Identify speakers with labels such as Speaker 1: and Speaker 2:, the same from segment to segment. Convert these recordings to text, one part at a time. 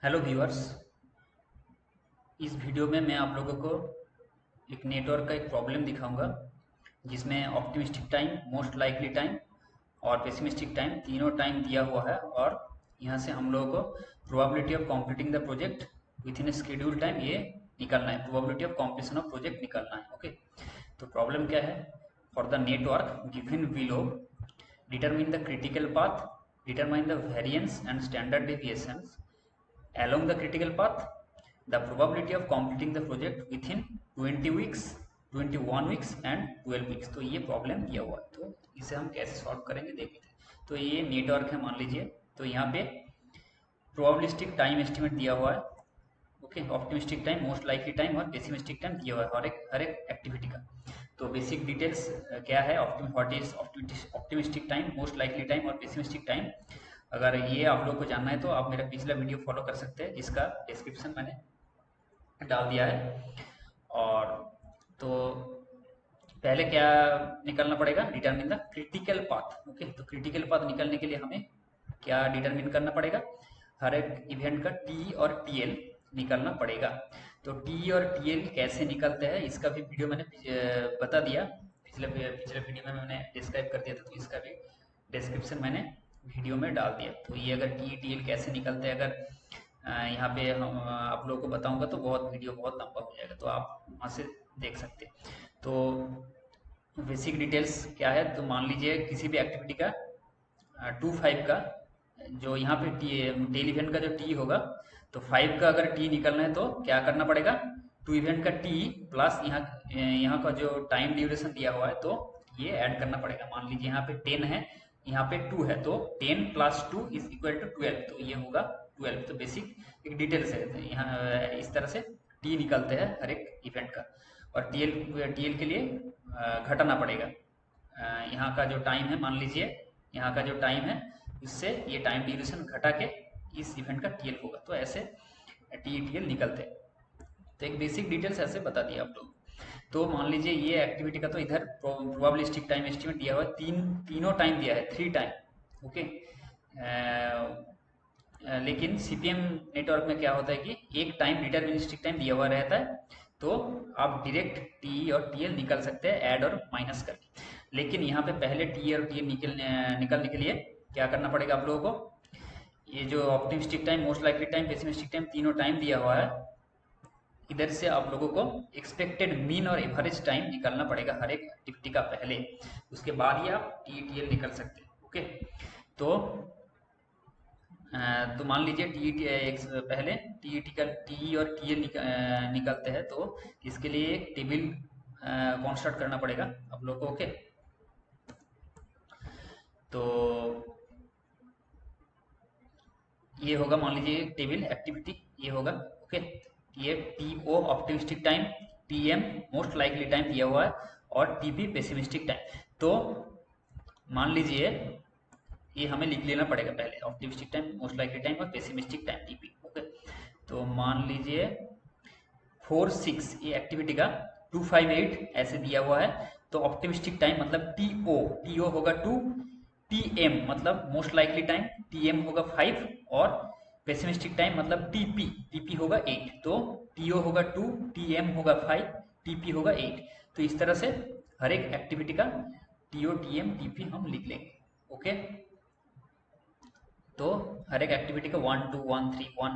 Speaker 1: Hello viewers. इस video में मैं आप लोगों को एक नेटवर्क का एक प्रॉब्लम दिखाऊंगा जिसमें optimistic time, most likely time और पेसिमिस्टिक टाइम तीनों टाइम दिया हुआ है और यहाँ से हम लोगों को probability of completing the project with in schedule time ये निकालना है। Probability of completion of project निकालना है। ओके, तो प्रॉब्लम क्या है? For the network given below determine the critical path, determine the variance and standard deviations along the critical path, the probability of completing the project within 20 weeks, 21 weeks and 12 weeks। तो ये problem दिया हुआ है, तो इसे हम कैसे solve करेंगे देखते हैं। तो ये नेटवर्क है मान लीजिए, तो यहाँ पे प्रोबेबिलिस्टिक टाइम एस्टिमेट दिया हुआ है। Okay, optimistic time, most likely time और पेसिमिस्टिक टाइम दिया हुआ है हर एक एक्टिविटी का। तो बेसिक डिटेल्स क्या है, what is optimistic time, most likely time और पेसिमिस्टिक टाइम। अगर ये आप लोग को जानना है तो आप मेरा पिछला वीडियो फॉलो कर सकते हैं जिसका डिस्क्रिप्शन मैंने डाल दिया है। और तो पहले क्या निकालना पड़ेगा, determine the critical path. Okay, तो क्रिटिकल पाथ निकालने के लिए हमें क्या डिटरमिन करना पड़ेगा, हर एक इवेंट का टी और टीएल निकालना पड़ेगा। तो टी और टीएल कैसे निकलते हैं इसका भी वीडियो मैंने बता दिया, पिछले पिछले वीडियो में मैंने डिस्क्राइब कर दिया था, तो इसका भी डिस्क्रिप्शन मैंने वीडियो में डाल दिया। तो ये अगर टी टीएल कैसे निकलते हैं, अगर यहाँ पे हम आप लोगों को बताऊंगा तो वीडियो बहुत लंबा हो जाएगा, तो आप वहाँ से देख सकते हैं। तो बेसिक डिटेल्स क्या है, तो मान लीजिए किसी भी एक्टिविटी का 2 5 का जो यहाँ पे टेल इवेंट का जो टी होगा, तो 5 का अगर टी निकलना है तो क्या करना पड़ेगा, 2 इवेंट का टी प्लस यहाँ का जो टाइम ड्यूरेशन दिया हुआ है तो ये ऐड करना पड़ेगा। मान लीजिए यहाँ पे 10 है, यहाँ पे 2 है, तो 10 + 2 इज इक्वल टू 12, तो ये होगा 12। तो बेसिक एक डिटेल्स है, तो यहाँ इस तरह से टी निकलते हैं हर एक इवेंट का। और टीएल के लिए घटाना पड़ेगा यहाँ का जो टाइम है, मान लीजिए यहाँ का जो टाइम है इससे ये टाइम ड्यूरेशन घटा के इस इवेंट का टीएल होगा, तो ऐसे टीएल निकलते हैं। तो एक बेसिक डिटेल्स ऐसे बता दिया आप लोग। तो मान लीजिए ये एक्टिविटी का तो इधर प्रोबेबिलिस्टिक टाइम एस्टिमेट दिया हुआ है, तीनों टाइम दिया है, 3 टाइम। ओके, लेकिन सीपीएम नेटवर्क में क्या होता है कि एक टाइम डिटरमिनिस्टिक टाइम दिया हुआ रहता है, तो आप डायरेक्ट टी और टीएल निकल सकते हैं ऐड और माइनस करके। लेकिन यहाँ पे पहले टी और टीएल निकलने के लिए क्या करना पड़ेगा आप लोगों को, ये जो optimistic time, most likely time, pessimistic time तीनों टाइम दिया हुआ है, इधर से आप लोगों को एक्सपेक्टेड मीन और एवरेज टाइम निकालना पड़ेगा हर एक एक्टिविटी का पहले, उसके बाद ही आप टी टीएल निकल सकते हैं। ओके, तो तो मान लीजिए पहले टी का टी और टीएल निकलते हैं, तो इसके लिए एक टेबल कंस्ट्रक्ट करना पड़ेगा आप लोग को। ओके, तो ये होगा, मान लीजिए टेबल एक्टिविटी ये होगा। ओके, ये T O optimistic time, T M most likely time दिया हुआ है और टीपी पेसिमिस्टिक टाइम। तो मान लीजिए ये हमें लिख लेना पड़ेगा पहले, optimistic time, most likely time और पेसिमिस्टिक टाइम टीपी। ओके, तो मान लीजिए 4 6 ये एक्टिविटी का 2 5 8 ऐसे दिया हुआ है, तो ऑप्टिमिस्टिक टाइम मतलब टीओ होगा 2, टीएम मतलब मोस्ट लाइकली टाइम, टीएम होगा 5 और पेसिमिस्टिक टाइम मतलब टीपी होगा 8। तो टीओ होगा 2, टीएम होगा 5, टीपी होगा 8। तो इस तरह से हर एक एक्टिविटी का टीओ टीएम टीपी हम लिख लेंगे। ओके, तो हर एक एक्टिविटी का 1 2 1 3 1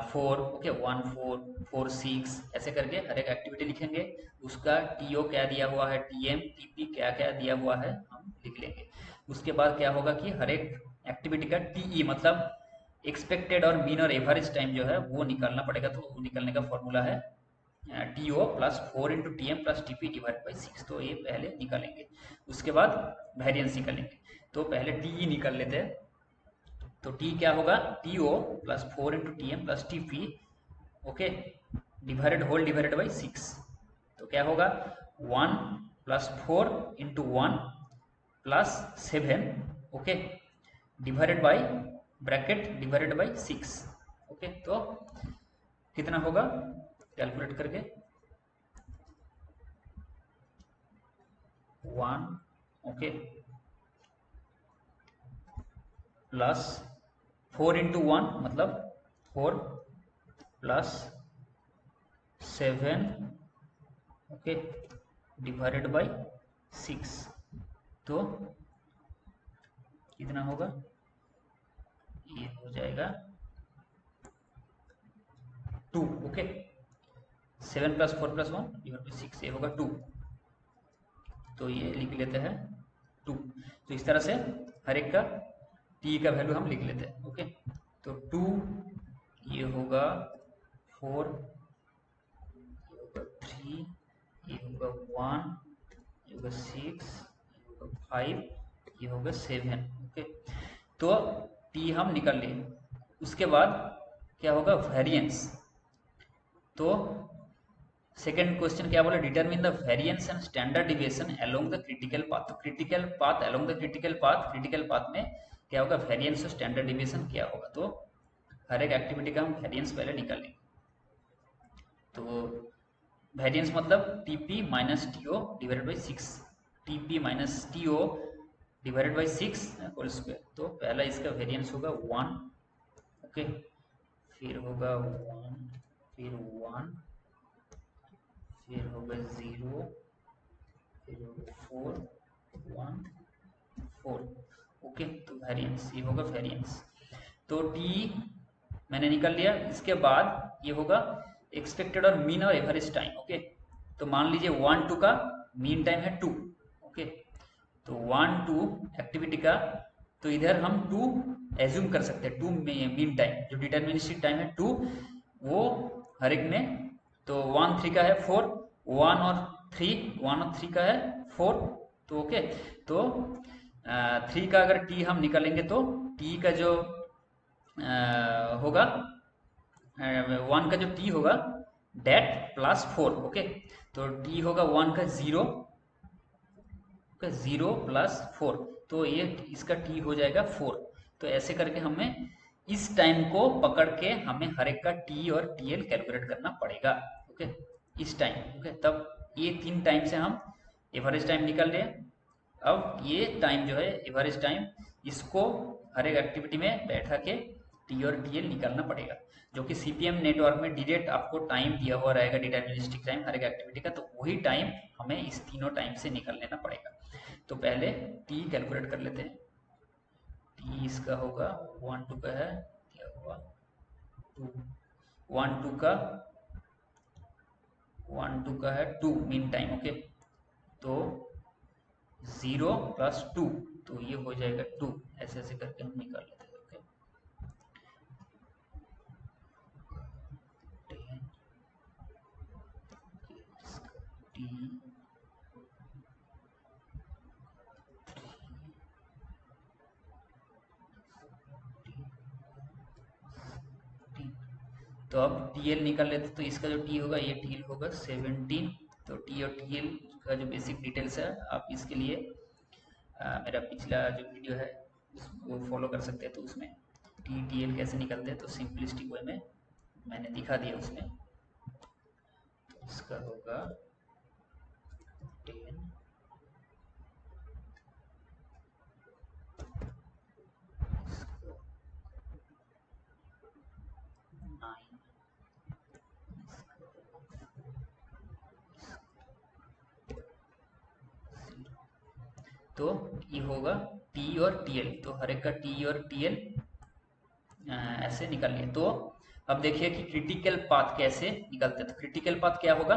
Speaker 1: 4, ओके 1 4 4 6 ऐसे करके हर एक एक्टिविटी लिखेंगे। उसका टीओ क्या दिया हुआ है, टीएम टीपी क्या क्या दिया हुआ है हम लिख लेंगे। उसके बाद क्या होगा कि हर एक एक्टिविटी का टीई मतलब एक्सपेक्टेड और मीन और एवरेज टाइम जो है वो निकालना पड़ेगा। तो वो निकालने का फॉर्मूला है T O plus 4 into T M plus T P divide by 6। तो ये पहले निकालेंगे, उसके बाद वेरिएंस निकालेंगे। तो पहले टीई निकाल लेते हैं। तो टी क्या होगा, T O plus 4 into T M plus T P, okay, divided by 6। तो क्या होगा 1 + 4 into 1 plus 7, okay, divided by bracket divided by 6। Okay, तो कितना होगा कैलकुलेट करके 1, ओके, प्लस 4 इंटू 1 मतलब 4 प्लस 7 ओके डिवाइडेड बाय 6, तो कितना होगा, ये हो जाएगा 2 okay. 7 plus 4 plus 1 divide by 6, ये होगा 2, तो ये लिख लेते हैं 2। तो इस तरह से हर एक का t का वैल्यू हम लिख लेते हैं ओके। तो 2 ये होगा 4, ये होगा 3, ये होगा 1, ये होगा 6, ये होगा 5, ये होगा 7 ओके। तो t हम निकाल लिए। उसके बाद क्या होगा, वेरिएंस। तो सेकेंड क्वेश्चन क्या बोला, determine the variance and standard deviation along the critical path. तो critical path along the critical path में क्या होगा, वेरिएंस और स्टैंडर्ड डिविएशन क्या होगा। तो हर एक एक्टिविटी का हम वेरिएंस पहले निकाल लेंगे। तो वेरिएंस मतलब T P minus T O divided by 6, T P minus T O divided by 6 whole square. तो पहला इसका वेरिएंस होगा 1 ओके, फिर होगा 1, फिर 1, फिर होगा 0, फिर होगा 4, 1, 4 ओके। तो वेरिएंस, ये होगा वेरिएंस। तो टी मैंने निकाल लिया। इसके बाद ये होगा एक्सपेक्टेड और मीन और एवरेज टाइम ओके। तो मान लीजिए 1 2 का मीन टाइम है 2 ओके। तो 1 2 एक्टिविटी का, तो इधर हम 2 एज्यूम कर सकते हैं, 2 मीन टाइम, जो डिटर्मिनिस्टिक टाइम है 2 वो हर एक में। तो 1 3 का है 4, 1 और 3 का है 4 तो ओके। तो 3 का अगर टी हम निकालेंगे तो टी का जो होगा 1 का जो टी होगा डेट प्लस 4 ओके। तो टी होगा 1 का 0 ओके, 0 प्लस 4, तो ये इसका टी हो जाएगा 4। तो ऐसे करके हमें इस टाइम को पकड़ के हमें हर एक का टी और टीएल कैलकुलेट करना पड़ेगा ओके, इस टाइम ओके। तब ये 3 टाइम से हम एवरेज टाइम निकाल रहे हैं। अब ये टाइम जो है एवरेज टाइम, इसको हर एक एक्टिविटी में बैठा के टी और टीएल निकालना पड़ेगा, जो कि सीपीएम नेटवर्क में डायरेक्ट आपको टाइम दिया हुआ रहेगा, डिटर्मिनिस्टिक टाइम हर एक एक्टिविटी का। तो वही टाइम हमें इस तीनों टाइम से निकाल लेना पड़ेगा। तो पहले टी कैलकुलेट कर लेते हैं। टी इसका होगा 1 2 का है, क्या होगा 2, 1 2 का है 2 मीन टाइम ओके। तो 0 प्लस 2, तो ये हो जाएगा 2। ऐसे ऐसे करके हम निकाल लेते हैं ओके। टी तो अब टीएल निकाल लेते, तो इसका जो टी होगा ये टीएल होगा 17। तो टी और टीएल का जो बेसिक डिटेल्स है आप इसके लिए मेरा पिछला जो वीडियो है वो फॉलो कर सकते हैं। तो उसमें टी टीएल कैसे निकलते हैं तो सिंपलिस्टिक वे में मैंने दिखा दिया उसमें। तो इसका होगा 10 तो ये होगा टी और टीएल। तो हर एक का टी और टीएल ऐसे निकाल लिए। तो अब देखिए कि क्रिटिकल पाथ कैसे निकलते हैं। तो क्रिटिकल पाथ क्या होगा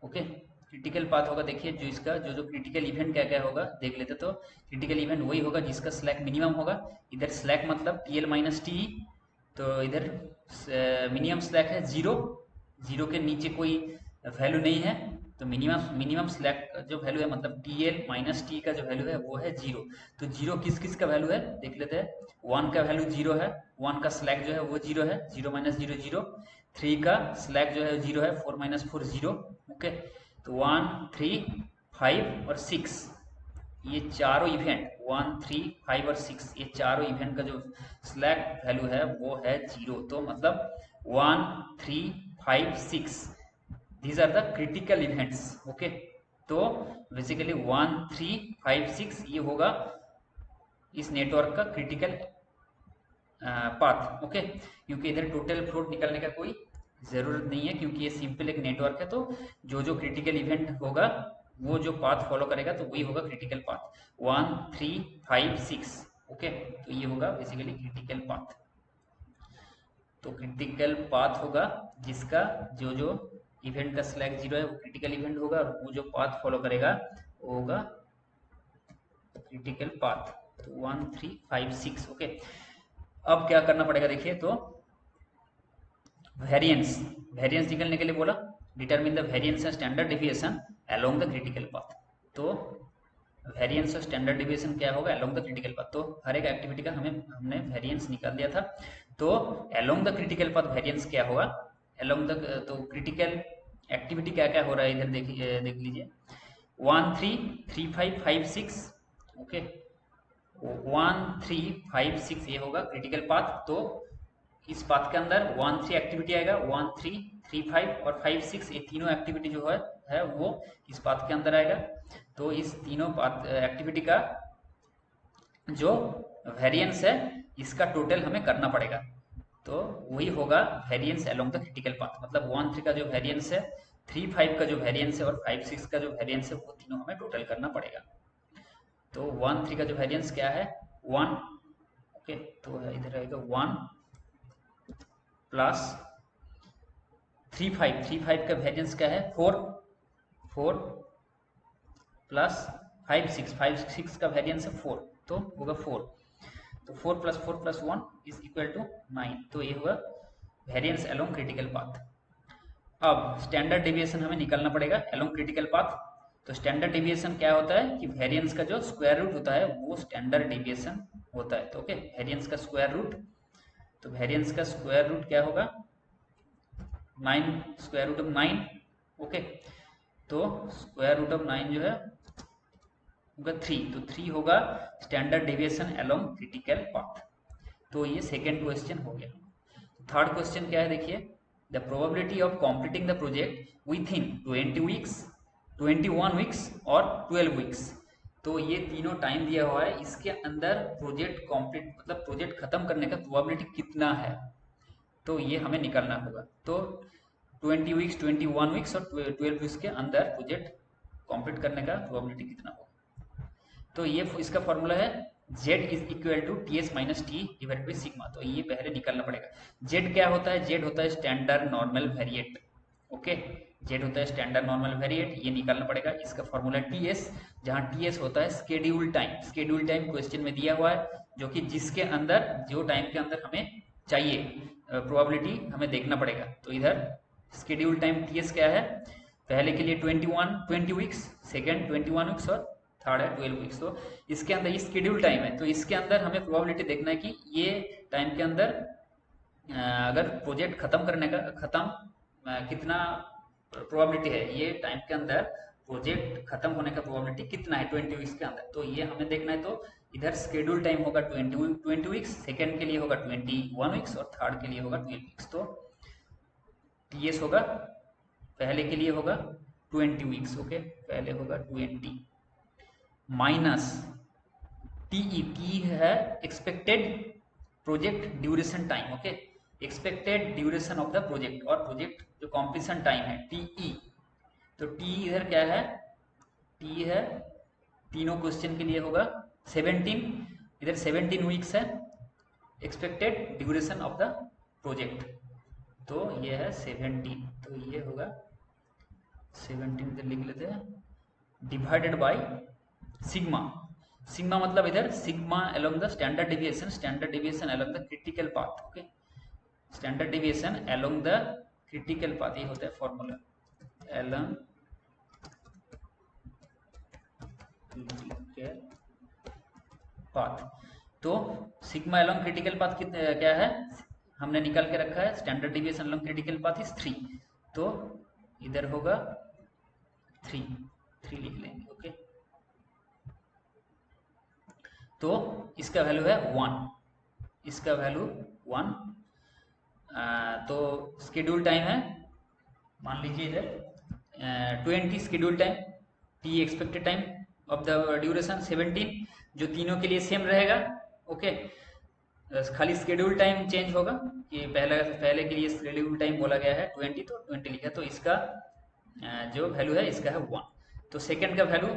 Speaker 1: ओके, क्रिटिकल पाथ होगा, देखिए जो इसका जो क्रिटिकल इवेंट क्या क्या होगा देख लेते। तो क्रिटिकल इवेंट वही होगा जिसका स्लैक मिनिमम होगा। इधर स्लैक मतलब टीएल माइनस टी, तो इधर मिनिमम स्लैक है 0, 0 के नीचे कोई वैल्यू नहीं है। तो मिनिमम स्लैक जो वैल्यू है मतलब टीएल माइनस टी का जो वैल्यू है वो है 0। तो 0 किस किस का वैल्यू है देख लेते हैं। 1 का वैल्यू 0 है, 1 का स्लैक जो है वो 0 है, 0 माइनस 0 0। 3 का स्लैक जो है 0 है, 4 माइनस 4 0 ओके। तो 1 3 5 और 6 ये चारों इवेंट 1 3 5 और 6 ये चारों इवेंट का जो स्लैक वैल्यू है वो है 0। तो मतलब 1 3 5 6 these are the critical events okay. तो बेसिकली 1 3 5 6 ये होगा इस नेटवर्क का क्रिटिकल पाथ। ओके, क्योंकि इधर टोटल फ्लोट निकालने का कोई ज़रूरत नहीं है, क्योंकि ये सिंपल एक नेटवर्क है। तो जो जो क्रिटिकल इवेंट होगा वो जो पाथ फॉलो करेगा तो वही होगा क्रिटिकल पाथ। 1 3 5 6। ओके, तो ये होगा बेसिकली क्रिटिकल पाथ। तो क्रिटिकल पाथ होगा जिसका जो जो इवेंट का स्लैक 0 है वो क्रिटिकल इवेंट होगा, और वो जो पाथ फॉलो करेगा वो होगा क्रिटिकल पाथ। तो 1 3 5 6। ओके, अब क्या करना पड़ेगा देखिए, तो वेरिएंस वेरिएंस निकलने के लिए बोला determine the variance and standard deviation along the critical path. तो वेरिएंस और स्टैंडर्ड डिविएशन क्या होगा अलोंग द क्रिटिकल पाथ। तो हर एक एक्टिविटी का हमने वेरिएंस निकाल दिया था। तो along the critical path variance क्या होगा अलोंग द, तो क्रिटिकल एक्टिविटी क्या क्या हो रहा है इधर देख लीजिए। 1 3 3 5 5 6। ओके, 1 3 5 6 ये होगा क्रिटिकल पाथ। तो इस पाथ के अंदर 1 3 एक्टिविटी आएगा, 1 3 3 5 और 5 6 ये तीनों एक्टिविटी जो है वो इस पाथ के अंदर आएगा। तो इस तीनों पाथ एक्टिविटी का जो वेरिएंस है इसका टोटल हमें करना पड़ेगा। तो वही होगा variance along the critical path. मतलब 1 3 का जो वेरिएंस है, 3 5 का जो वेरिएंस है और 5 6 का जो वेरिएंस है वो तीनों हमें टोटल करना पड़ेगा। तो 1 3 का जो वेरिएंस क्या है 1। ओके, तो इधर आएगा 1 प्लस 3 5 का वेरिएंस क्या है 4 प्लस 5 6 का वेरिएंस है 4, तो होगा 4। तो 4 प्लस 1 इज इक्वल टू 9। तो ये होगा वेरिएंस अलोंग क्रिटिकल पाथ। अब स्टैंडर्ड डेविएशन हमें निकालना पड़ेगा अलोंग क्रिटिकल पाथ। तो स्टैंडर्ड डेविएशन क्या होता है कि वेरिएंस का जो स्क्वायर रूट होता है वो स्टैंडर्ड डेविएशन होता है। तो ओके, वेरिएंस का स्क्वायर रूट, तो वेरिएंस का स्क्वायर रूट क्या होगा 9 स्क्वायर रूट ऑफ 9। ओके, तो स्क्वायर रूट ऑफ 9 जो है होगा 3। तो 3 होगा standard deviation along critical path. तो ये सेकेंड क्वेश्चन हो गया। थर्ड क्वेश्चन क्या है देखिए, the probability of completing the project with in 20 weeks, 21 weeks और 12 वीक्स। तो ये तीनों टाइम दिया हुआ है, इसके अंदर प्रोजेक्ट कंप्लीट मतलब प्रोजेक्ट खत्म करने का प्रोबेबिलिटी कितना है, तो ये हमें निकालना होगा। तो 20 वीक्स, 21 वीक्स और 12 वीक्स के अंदर प्रोजेक्ट कंप्लीट करने का प्रोबेबिलिटी कितना होगा। तो ये इसका फॉर्मूला है z is equal to T S minus T divide by sigma. तो ये पहले निकालना पड़ेगा। z क्या होता है, z होता है standard normal variate. Okay, z होता है स्टैंडर्ड नॉर्मल वेरिएट, ये निकालना पड़ेगा। इसका फॉर्मूला टी एस, जहाँ टी एस होता है schedule time. Schedule time question में दिया हुआ है, जो कि जिसके अंदर जो टाइम के अंदर हमें चाहिए प्रोबेबिलिटी हमें देखना पड़ेगा। तो इधर स्केड्यूल टाइम टी एस क्या है, पहले के लिए 20 वीक्स, सेकेंड 21 वीक्स और थर्ड है 12 वीक्स। तो इसके अंदर ये स्केड्यूल टाइम है, तो इसके अंदर हमें प्रोबेबिलिटी देखना है कि ये टाइम के अंदर अगर प्रोजेक्ट खत्म करने का कितना प्रोबेबिलिटी है, ये टाइम के अंदर प्रोजेक्ट खत्म होने का प्रोबेबिलिटी कितना है 20 वीक्स के अंदर, तो ये हमें देखना है। तो इधर स्केड्यूल टाइम होगा 20 वीक्स, सेकेंड के लिए होगा 21 वीक्स और थर्ड के लिए होगा 12 वीक्स। तो टी एस होगा, पहले के लिए होगा 20 वीक्स। ओके, पहले होगा 20 माइनस टीई, टी है expected project duration time. Okay, expected duration of the project और प्रोजेक्ट जो कॉम्प्लीशन टाइम है टीई। तो टी इधर क्या है, टी है तीनों क्वेश्चन के लिए होगा 17, इधर 17 वीक्स है expected duration of the project. तो ये है 17, तो ये होगा 17 इधर लिख लेते हैं, डिवाइडेड बाय सिग्मा। सिग्मा मतलब इधर sigma along the standard deviation, standard deviation along the critical path. Okay, standard deviation along the critical path, ये होता है फॉर्मूला अलोंग क्रिटिकल पाथ। तो सिग्मा अलोंग क्रिटिकल पाथ कितना क्या है हमने निकाल के रखा है, standard deviation along critical path is 3। तो इधर होगा 3 लिख लेंगे। ओके, तो इसका वैल्यू है 1, इसका वैल्यू 1। तो स्केड्यूल टाइम है, मान लीजिए इधर 20 schedule time, T expected time of the duration 17, जो तीनों के लिए सेम रहेगा। ओके, खाली शेड्यूल टाइम चेंज होगा कि पहले के लिए शेड्यूल टाइम बोला गया है 20, तो 20 लिखा, तो इसका जो वैल्यू है इसका है 1। तो सेकंड का वैल्यू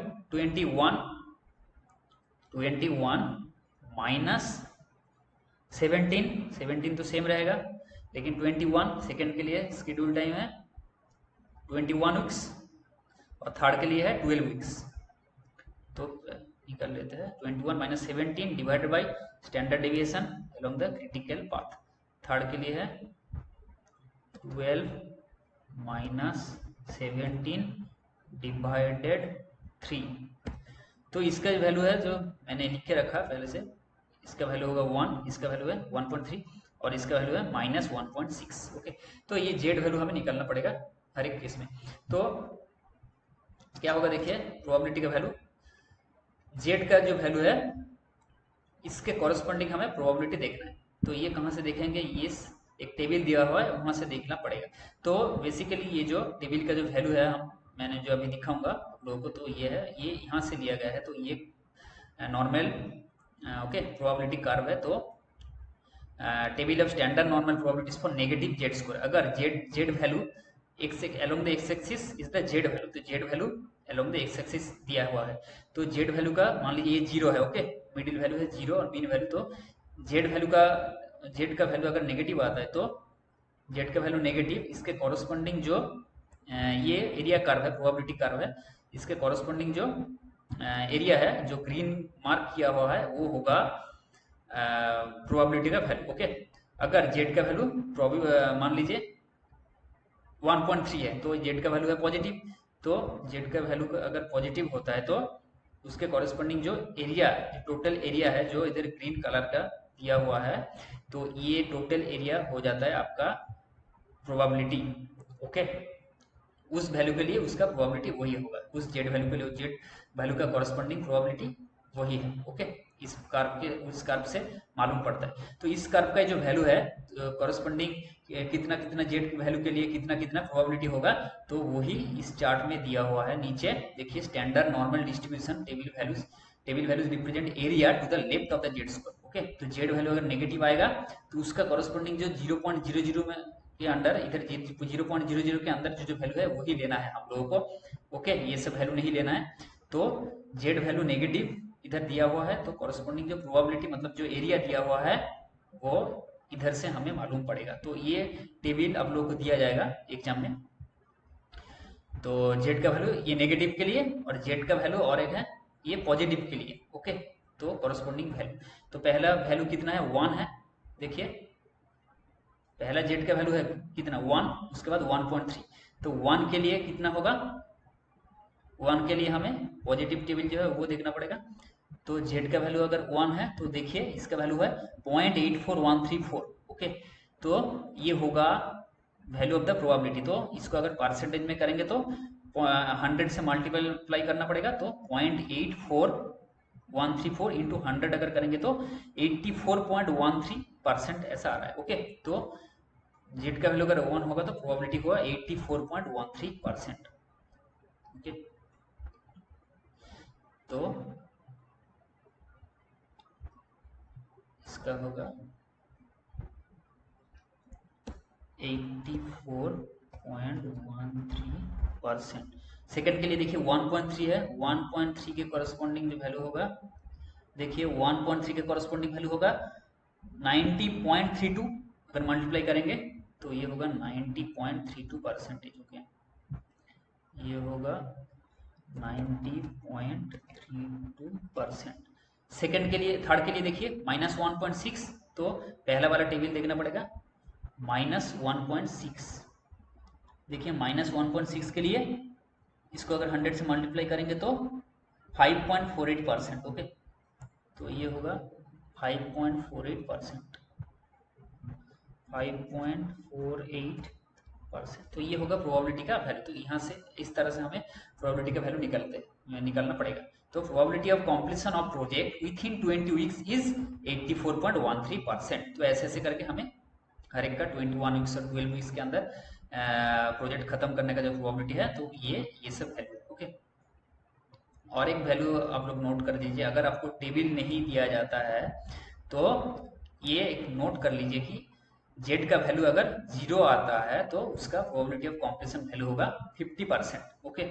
Speaker 1: 21 माइनस 17 तो सेम रहेगा, लेकिन 21 सेकंड के लिए शेड्यूल टाइम है 21 वीक्स और थर्ड के लिए है 12 वीक्स। तो निकाल लेते हैं 21 minus 17 divided by standard deviation along the critical path. Third के लिए है 12 माइनस 17 डिवाइडेड 3। तो इसका वैल्यू है जो मैंने लिख के रखा पहले से, इसका वैल्यू होगा 1, इसका वैल्यू है 1.3 और इसका वैल्यू है माइनस 1.6। ओके, तो ये जेड वैल्यू हमें निकालना पड़ेगा हर एक केस में। तो क्या होगा देखिए, प्रोबेबिलिटी का वैल्यू जेड का जो वैल्यू है इसके कॉरेस्पॉन्डिंग हमें प्रोबेबिलिटी देखना है। तो ये कहाँ से देखेंगे, ये एक टेबल दिया हुआ है वहां से देखना पड़ेगा। तो बेसिकली ये जो टेबल का जो वैल्यू है मैंने जो अभी दिखाऊंगा आप लोगों को, तो ये है, ये यहाँ से लिया गया है। तो ये नॉर्मल ओके प्रोबेबिलिटी कर्व है। तो table of standard normal probabilities for negative z score. अगर z value along the x axis is the z value, तो Z value along the x axis दिया हुआ है। तो जेड वैल्यू का मान लीजिए ये 0 है, ओके, मिडिल वैल्यू है 0 और मीन वैल्यू। तो जेड का वैल्यू अगर नेगेटिव आता है तो जेड का वैल्यू नेगेटिव, इसके कॉरेस्पॉन्डिंग जो ये एरिया कर्व है, प्रोबेबिलिटी कर्व है, इसके कॉरेस्पॉन्डिंग जो एरिया है जो ग्रीन मार्क किया हुआ है वो होगा प्रोबेबिलिटी का वैल्यू। ओके, अगर जेड का वैल्यू मान लीजिए 1.3 है तो जेड का वैल्यू है पॉजिटिव। तो जेड का वैल्यू अगर पॉजिटिव होता है तो उसके कॉरेस्पॉन्डिंग जो एरिया, टोटल एरिया है जो इधर ग्रीन कलर का दिया हुआ है, तो ये टोटल एरिया हो जाता है आपका प्रोबेबिलिटी। ओके, उस वैल्यू के लिए उसका प्रोबेबिलिटी वही होगा, उस जेड वैल्यू के लिए जेड वैल्यू का कॉरेस्पॉन्डिंग प्रोबेबिलिटी वही है। ओके, इस कर्व से मालूम पड़ता है। तो इस कर्व का जो वैल्यू है कॉरेस्पॉन्डिंग कितना कितना जेड वैल्यू के लिए कितना कितना प्रोबेबिलिटी होगा, तो वही इस चार्ट में दिया हुआ है। नीचे देखिए standard normal distribution table values represent area to the left of the Z score. Okay, तो जेड वैल्यू अगर नेगेटिव आएगा तो उसका कॉरेस्पॉन्डिंग जो 0.00 में के अंडर, इधर 0.00 के अंदर जो वैल्यू है वही लेना है हम लोगों को। ओके, ये सब वैल्यू नहीं लेना है। तो जेड वैल्यू नेगेटिव इधर दिया हुआ है, तो कॉरेस्पॉन्डिंग जो प्रोबेबिलिटी मतलब जो एरिया दिया हुआ है वो इधर से हमें मालूम पड़ेगा। तो ये टेबल आप लोगों को दिया जाएगा एग्जाम में। तो जेड का वैल्यू ये नेगेटिव के लिए और जेड का वैल्यू और एक है ये पॉजिटिव के लिए। ओके, तो कॉरेस्पॉन्डिंग वैल्यू, तो पहला वैल्यू कितना है 1 है। देखिए पहला जेड का वैल्यू है कितना 1, उसके बाद 1.3। तो 1 के लिए कितना होगा, 1 के लिए हमें पॉजिटिव टेबल जो है वो देखना पड़ेगा। तो जेड का वैल्यू अगर 1 है तो देखिए इसका वैल्यू है 0.84134। ओके, तो ये होगा वैल्यू ऑफ द प्रोबेबिलिटी। तो इसको अगर परसेंटेज में करेंगे तो 100 से मल्टीप्लाई करना पड़ेगा। तो 0.84134 इंटू 100 अगर करेंगे तो 84.13% ऐसा आ रहा है। ओके, तो जेड का वैल्यू अगर 1 होगा तो प्रोबेबिलिटी होगा 84.13%। ओके, तो इसका होगा 84.13%। सेकंड के लिए देखिए 1.3 है, 1.3 के कॉरेस्पॉन्डिंग जो वैल्यू होगा, देखिए 1.3 के कॉरेस्पॉन्डिंग वैल्यू होगा 90.32। अगर मल्टीप्लाई करेंगे तो ये होगा 90.32%। ओके, ये होगा 90.32%। सेकंड के लिए, थर्ड के लिए देखिए -1.6। तो पहला वाला टेबल देखना पड़ेगा -1.6। देखिए -1.6 के लिए इसको अगर 100 से मल्टीप्लाई करेंगे तो 5.48%। ओके, तो ये होगा 5.48%, 5.48%। तो ये होगा प्रोबेबिलिटी का वैल्यू। तो यहाँ से इस तरह से हमें प्रोबेबिलिटी का वैल्यू निकालना पड़ेगा। तो probability of completion of project with in 20 weeks is 84.13%। तो ऐसे ऐसे करके हमें हर एक का 21 वीक्स और 12 वीक्स के अंदर प्रोजेक्ट खत्म करने का जो प्रोबेबिलिटी है, तो ये सब वैल्यू। ओके, और एक वैल्यू आप लोग नोट कर दीजिए, अगर आपको टेबल नहीं दिया जाता है तो ये एक नोट कर लीजिए कि जेड का वैल्यू अगर 0 आता है तो उसका प्रोबेबिलिटी ऑफ कॉम्प्लीशन वैल्यू होगा 50%। ओके,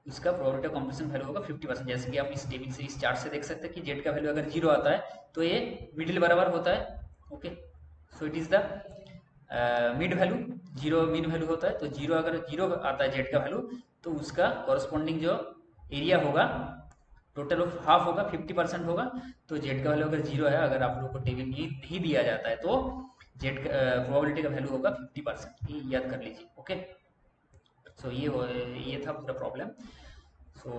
Speaker 1: उसका प्रोबेबिलिटी ऑफ कॉम्प्लीशन वैल्यू होगा 50%। जैसे कि आप इस टेबल से, इस चार्ट से देख सकते हैं कि जेड का वैल्यू अगर 0 आता है तो ये मिडिल बराबर होता है। Okay, so it is the mid value, 0 mid value होता है। तो 0 अगर 0 आता है जेड का वैल्यू तो उसका कॉरस्पॉन्डिंग जो एरिया होगा टोटल ऑफ हाफ होगा, 50% होगा। तो जेड का वैल्यू अगर 0 है, अगर आप लोग को टेबल में नहीं दिया जाता है तो जेड प्रोबेबिलिटी का वैल्यू होगा 50%, ये याद कर लीजिए। ओके, सो ये था पूरा problem. So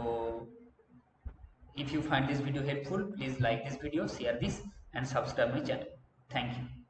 Speaker 1: if you find this video helpful, please like this video, share this and subscribe my channel. Thank you.